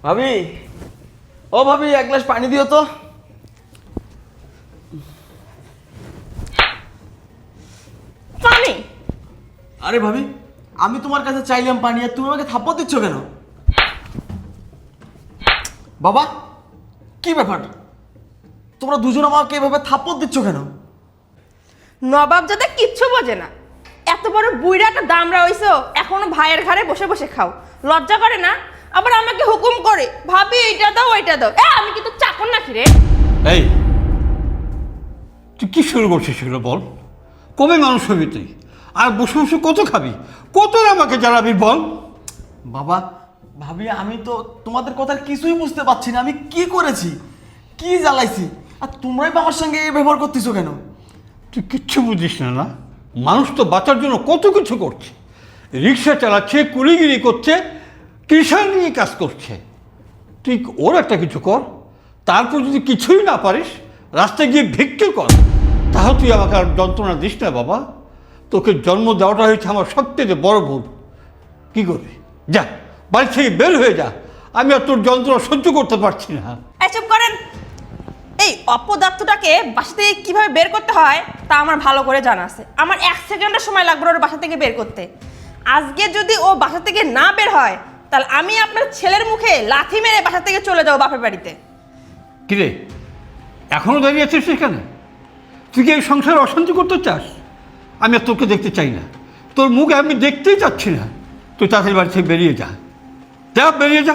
ভাবি, ও ভাবি, এক গ্লাস পানি দিও তো। পানি? আরে ভাবি, আমি তোমার কাছে চাইলাম পানি আর তুমি আমাকে থাপ্পড় দিচ্ছ কেন? বাবা, কি ব্যাপার? তোমরা দুজন আমাকে এভাবে থাপ্পড় দিচ্ছ কেন? নবাব যাতে কিচ্ছু বোঝে না, এত বড় বুইড়াটা দামরা হইছো, এখনো ভাইয়ের ঘরে বসে বসে খাও, লজ্জা করে না? আবার আমাকে হুকুম করে, ভাবি এইটা দাও ওইটা দাও। আমি কিন্তু চাকর নাকি রে? এই তুই কি শুরু করছিস সেগুলো বল। কবে মানুষ হবি তুই? আর বসে বসে কত খাবি, কত আমাকে জ্বালাবি বল। বাবা, ভাবি, আমি তো তোমাদের কথার কিছুই বুঝতে পারছি না। আমি কি করেছি, কি জ্বালাইছি, আর তোমরাই বা আমার সঙ্গে এই ব্যবহার করতেছো কেন? তুই কিচ্ছু বুঝিস না না? মানুষ তো বাঁচার জন্য কত কিছু করছে, রিক্সা চালাচ্ছে, কুলিগিরি করছে, কৃষা নিয়ে কাজ করছে। তুই ওর একটা কিছু কর, তারপর যদি কিছুই না পারিস রাস্তায় গিয়ে ভিক্ষে কর, তাহলে তুই আমাকে আর যন্ত্রণা দিস না বাবা। তোকে জন্ম দেওয়াটা হয়েছে আমার সবথেকে বড় ভুল। কী করবি, যা বাড়ি থেকে বের হয়ে যা, আমি আর তোর যন্ত্রণা সহ্য করতে পারছি না। এই চুপ করেন। এই অপদার্থটাকে বাসা থেকে কিভাবে বের করতে হয় তা আমার ভালো করে জানা আছে। আমার 1 সেকেন্ডের সময় লাগবে ওর বাসা থেকে বের করতে। আজকে যদি ও বাসা থেকে না বের হয়, তাহলে আমি আপনার ছেলের মুখে লাথি মেরে বাসা থেকে চলে যাবো বাপের বাড়িতে। কিরে, এখনও দাঁড়িয়ে আছিস সেখানে? তুই কি এই সংসারে অশান্তি করতে চাস? আমি আর তোকে দেখতে চাই না, তোর মুখ আমি দেখতেই চাচ্ছি না। তুই তাদের বাড়ি থেকে বেরিয়ে যা, যা বেরিয়ে যা।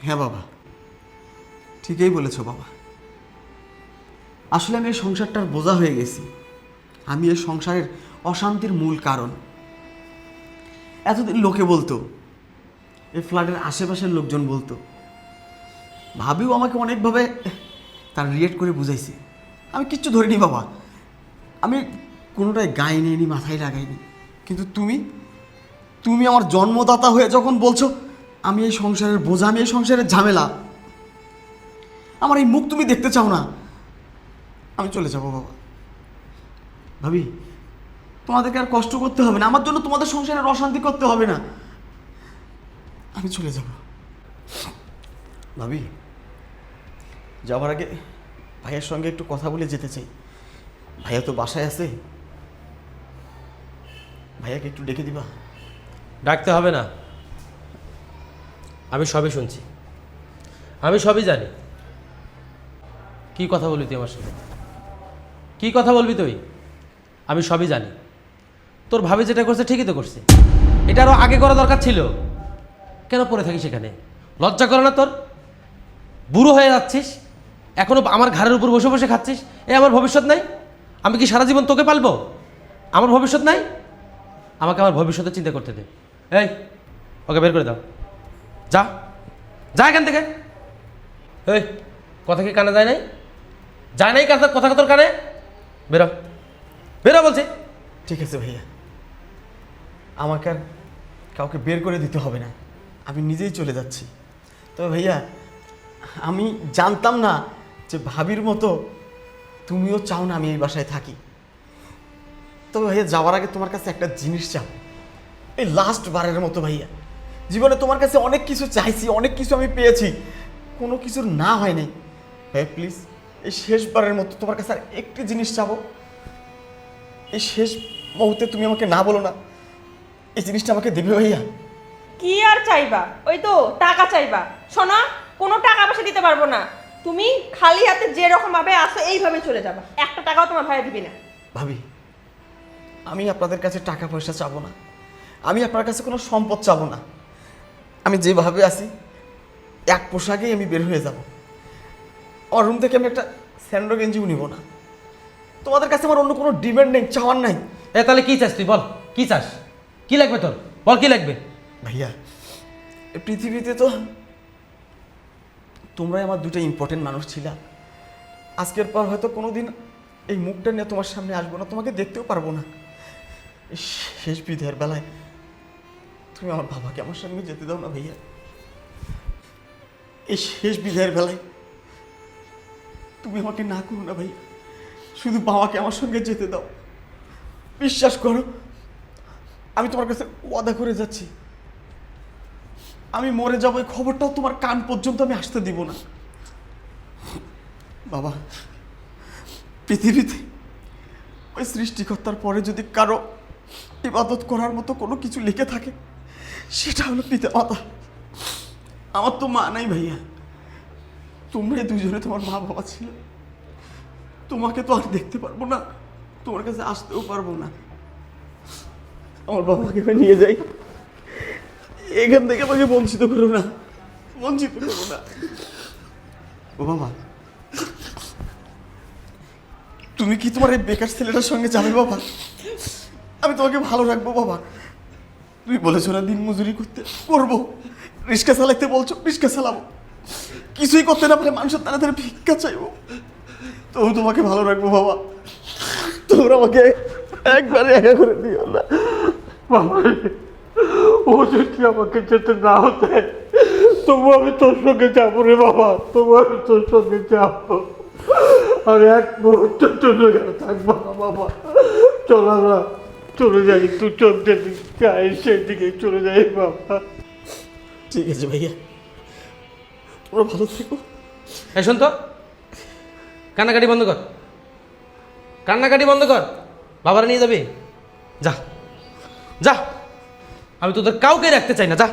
হ্যাঁ বাবা, ঠিকই বলেছো বাবা। আসলে আমি এই সংসারটার বোঝা হয়ে গেছি। আমি এই সংসারের অশান্তির মূল কারণ। এতদিন লোকে বলতো, এই ফ্ল্যাটের আশেপাশের লোকজন বলতো, ভাবিও আমাকে অনেকভাবে তার রিয়েক্ট করে বুঝাইছে। আমি কিচ্ছু ধরিনি বাবা, আমি কোনোটাই গায়ে নিইনি, মাথায় লাগাইনি। কিন্তু তুমি আমার জন্মদাতা হয়ে যখন বলছো আমি এই সংসারের বোঝা, আমি এই সংসারের ঝামেলা, আমার এই মুখ তুমি দেখতে চাও না, আমি চলে যাবো বাবা। ভাবি, তোমাদেরকে আর কষ্ট করতে হবে না, আমার জন্য তোমাদের সংসারের অশান্তি করতে হবে না, আমি চলে যাব। ভাবি, যাওয়ার আগে ভাইয়ের সঙ্গে একটু কথা বলে যেতে চাই। ভাইয়া তো বাসায় আছে, ভাইয়াকে একটু ডেকে দিবা? ডাকতে হবে না, আমি সবই শুনছি, আমি সবই জানি। কি কথা বলবি তুই আমার সাথে? কি কথা বলবি তুই? আমি সবই জানি। তোর ভাবি যেটা করছে ঠিকই তো করছে, এটা আরও আগে করা দরকার ছিল। কেন পড়ে থাকিস সেখানে? লজ্জা করে না তোর? বুড়ো হয়ে যাচ্ছিস, এখনো আমার ঘাড়ের উপর বসে বসে খাচ্ছিস। আমার ভবিষ্যৎ নাই? আমি কি সারা জীবন তোকে পালবো? আমার ভবিষ্যৎ নাই? আমাকে আমার ভবিষ্যতে চিন্তা করতে দে। এই, ওকে বের করে দাও, যা যা এখান থেকে। এই, কথা কি কানে যায় নাই? যায় নাই কথা তোর কানে? বেরো, বেরো বলছি। ঠিক আছে ভাইয়া, আমাকে আর কাউকে বের করে দিতে হবে না, আমি নিজেই চলে যাচ্ছি। তবে ভাইয়া, আমি জানতাম না যে ভাবির মতো তুমিও চাও না আমি এই বাসায় থাকি। তবে ভাইয়া, যাওয়ার আগে তোমার কাছে একটা জিনিস চাও, এই লাস্ট বারের মতো ভাইয়া। জীবনে তোমার কাছে অনেক কিছু চাইছি, অনেক কিছু আমি পেয়েছি, কোনো কিছুর না হয় নাই ভাইয়া। প্লিজ, এই শেষবারের মতো তোমার কাছে আর একটি জিনিস চাবো। এই শেষ মুহূর্তে তুমি আমাকে না বলো না, এই জিনিসটা আমাকে দেবে ভাইয়া? কি আর চাইবা? ওই তো টাকা চাইবা। শোনা, কোনো টাকা পয়সা দিতে পারবো না। তুমি খালি হাতে যে রকম ভাবে আসো এইভাবে চলে যাবা, একটা টাকাও তোমার ভাইয়া দিবি না। ভাবি, আমি আপনাদের কাছে টাকা পয়সা চাবো না, আমি আপনার কাছে কোনো সম্পদ চাবো না। আমি যেভাবে আছি এক পোশাকেই আমি বের হয়ে যাব। আমার রুম থেকে আমি একটা স্যান্ডো গেঞ্জিও নিব না। তোমাদের কাছে আমার অন্য কোনো ডিমান্ড নেই, চাওয়ার নাই। তাহলে কি চাস তুই? বল কি চাস, কি লাগবে তোর? বল কি লাগবে? ভাইয়া, এই পৃথিবীতে তো তোমরাই আমার দুটো ইম্পর্টেন্ট মানুষ ছিলা। আজকের পর হয়তো কোনোদিন এই মুখটা নিয়ে তোমার সামনে আসবো না, তোমাকে দেখতেও পারবো না। এই শেষ বিদায়ের বেলায় তুমি আমার বাবাকে আমার সঙ্গে যেতে দাও না ভাইয়া। এই শেষ বিদায়ের বেলায় তুমি আমাকে না করো না ভাইয়া, শুধু বাবাকে আমার সঙ্গে যেতে দাও। বিশ্বাস করো, আমি তোমার কাছে ওয়াদা করে যাচ্ছি, আমি মরে যাবো এই খবরটাও তোমার কান পর্যন্ত আমি আসতে দিব না। বাবা, পৃথিবীতে ওই সৃষ্টিকর্তার পরে যদি কারো ইবাদত করার মতো কোনো কিছু লিখে থাকে সেটা হলো পিতা মাতা। আমার তো মা নাই ভাইয়া, তোমরাই দুজনে তোমার মা বাবা ছিল। তোমাকে তো আর দেখতে পারবো না, তোমার কাছে আসতেও পারবো না। আমার বাবাকে আমি নিয়ে যাই, এখান থেকে আমাকে বঞ্চিত করো না, বঞ্চিত করো না। ও বাবা, তুমি কি তোমার এই বেকার ছেলেটার সঙ্গে যাবে বাবা? আমি তোমাকে ভালো রাখবো বাবা। তুমি বলেছো না দিন মজুরি করতে, করবো। রিক্সা চালাইতে বলছো, রিক্সা চালাবো। কিছুই করতে না পারে মানুষের তাড়াতাড়ি ভিক্ষা চাইবো, তবু তোমাকে ভালো রাখবো বাবা। তোমরা আমাকে একবারে একা করে দিও না বাবা। ও যদি আমাকে যেতে না হতে, তবু আমি তোর সঙ্গে যাবো রে বাবা, তবু আমি তোর সঙ্গে যাবো। আর এক মুহূর্ত চলে গেলে থাকবো না বাবা। চলো না, চলে যাই, তুই চোখ যেদিক চাই সেদিকে চলে যাই বাবা। ঠিক আছে ভাইয়া, তোমরা ভালো থেকো। এই শোন তো, কান্নাকাটি বন্ধ কর, কান্নাকাটি বন্ধ কর। বাবারা নিয়ে যাবি? যা যা, আমি তোদের কাউকে রাখতে চাই না। যা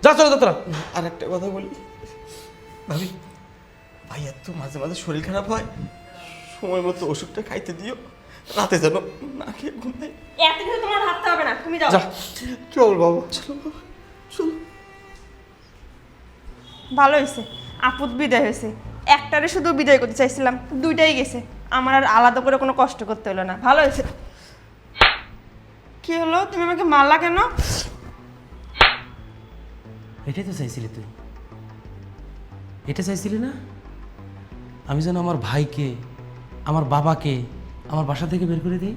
যা, চলে যা তোরা। আর একটা কথা বলি ভাবি, ভাইয়ার তো মাঝে মাঝে শরীর খারাপ হয়, সময় মতো ওষুধটা খাইতে দিও, রাতে যেন না খেয়ে ঘুমাই। এত কিছু তোমার ভাবতে হবে না, তুমি যাও। যা। চল বাবা। চলো বাবা, চলো। ভালো হয়েছে, আপদ বিদায় হয়েছে। একটারে শুধু বিদায় করতে চাইছিলাম, দুইটাই গেছে। আমার আর আলাদা করে কোনো কষ্ট করতে হলো না। ভালো হয়েছে। কি হলো, তুমি আমাকে মারলা কেন? এটাই তো চাইছিলি তুই, এটা চাইছিলি না? আমি যেন আমার ভাইকে, আমার বাবাকে আমার বাসা থেকে বের করে দিই।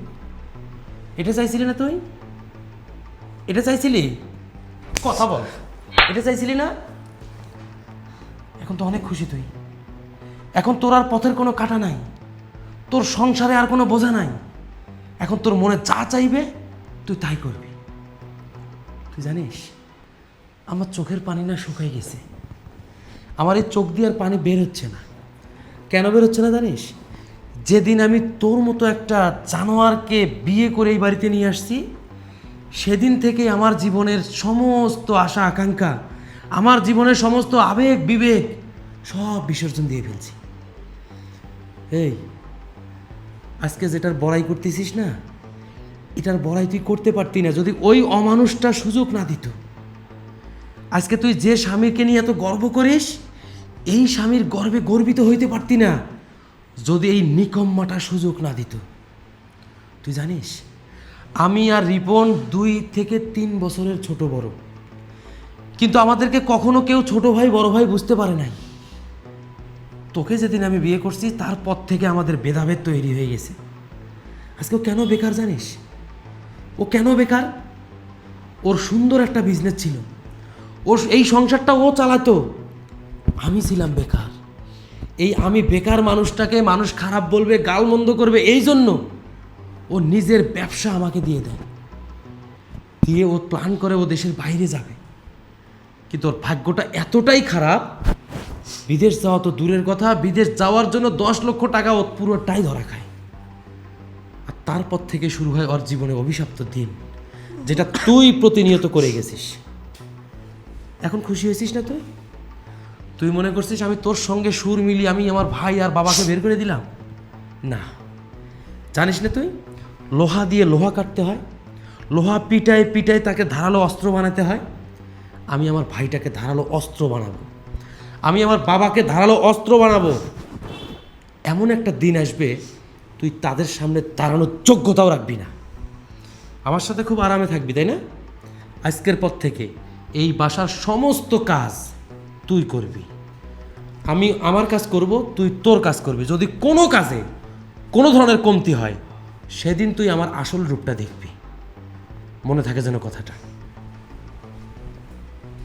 এটা চাইছিলি না তুই? এটা চাইছিলি? কথা বল, এটা চাইছিলি না? এখন তো অনেক খুশি তুই। এখন তোর আর পথের কোনো কাটা নাই, তোর সংসারে আর কোনো বোঝা নাই। এখন তোর মনে যা চাইবে তুই তাই করবি। তুই জানিস আমার চোখের পানি না শুকাই গেছে, আমার এই চোখ দিয়ে আর পানি বের হচ্ছে না। কেন বের হচ্ছে না জানিস? যেদিন আমি তোর মতো একটা জানোয়ারকে বিয়ে করে এই বাড়িতে নিয়ে আসছি, সেদিন থেকে আমার জীবনের সমস্ত আশা আকাঙ্ক্ষা, আমার জীবনের সমস্ত আবেগ বিবেক সব বিসর্জন দিয়ে ফেলছি। এই আজকে যেটার বড়াই করতেছিস না, এটার বড়াই তুই করতে পারতি না যদি ওই অমানুষটা সুযোগ না দিত। আজকে তুই যে স্বামীকে নিয়ে এত গর্ব করিস, এই স্বামীর গর্বে গর্বিত হইতে পারতি না যদি এই নিকম্মাটা সুযোগ না দিত। তুই জানিস আমি আর রিপন 2 থেকে 3 বছরের ছোট বড়, কিন্তু আমাদেরকে কখনো কেউ ছোট ভাই বড় ভাই বুঝতে পারে নাই। তোকে যেদিন আমি বিয়ে করছি তারপর থেকে আমাদের ভেদাভেদ তৈরি হয়ে গেছে। আজকে ও কেন বেকার জানিস? ও কেন বেকার? ওর সুন্দর একটা বিজনেস ছিল, ওর এই সংসারটা ও চালাতো, আমি ছিলাম বেকার। এই আমি বেকার মানুষটাকে মানুষ খারাপ বলবে, গালমন্দ করবে, এই জন্য ও নিজের ব্যবসা আমাকে দিয়ে দেয়, দিয়ে ও প্ল্যান করে ও দেশের বাইরে যাবে। কিন্তু ওর ভাগ্যটা এতটাই খারাপ, বিদেশ যাওয়া তো দূরের কথা, বিদেশ যাওয়ার জন্য 10 লক্ষ টাকা ও পুরোটাই ধরা খায়। আর তারপর থেকে শুরু হয় ওর জীবনে অভিশপ্ত দিন, যেটা তুই প্রতিনিয়ত করে গেছিস। এখন খুশি হয়েছিস না তুই? তুই মনে করছিস আমি তোর সঙ্গে সুর মিলিয়ে আমি আমার ভাই আর বাবাকে বের করে দিলাম? না, জানিস না তুই লোহা দিয়ে লোহা কাটতে হয়, লোহা পিটায় পিটায় তাকে ধারালো অস্ত্র বানাতে হয়। আমি আমার ভাইটাকে ধারালো অস্ত্র বানাবো, আমি আমার বাবাকে ধারালো অস্ত্র বানাবো। এমন একটা দিন আসবে তুই তাদের সামনে দাঁড়ানোর যোগ্যতাও রাখবি না। আমার সাথে খুব আরামে থাকবি, তাই না? আজকের পর থেকে এই বাসার সমস্ত কাজ তুই করবি, আমি আমার কাজ করব, তুই তোর কাজ করবি। যদি কোনো কাজে কোনো ধরনের কমতি হয়, সেদিন তুই আমার আসল রূপটা দেখবি। মনে থাকে যেন কথাটা।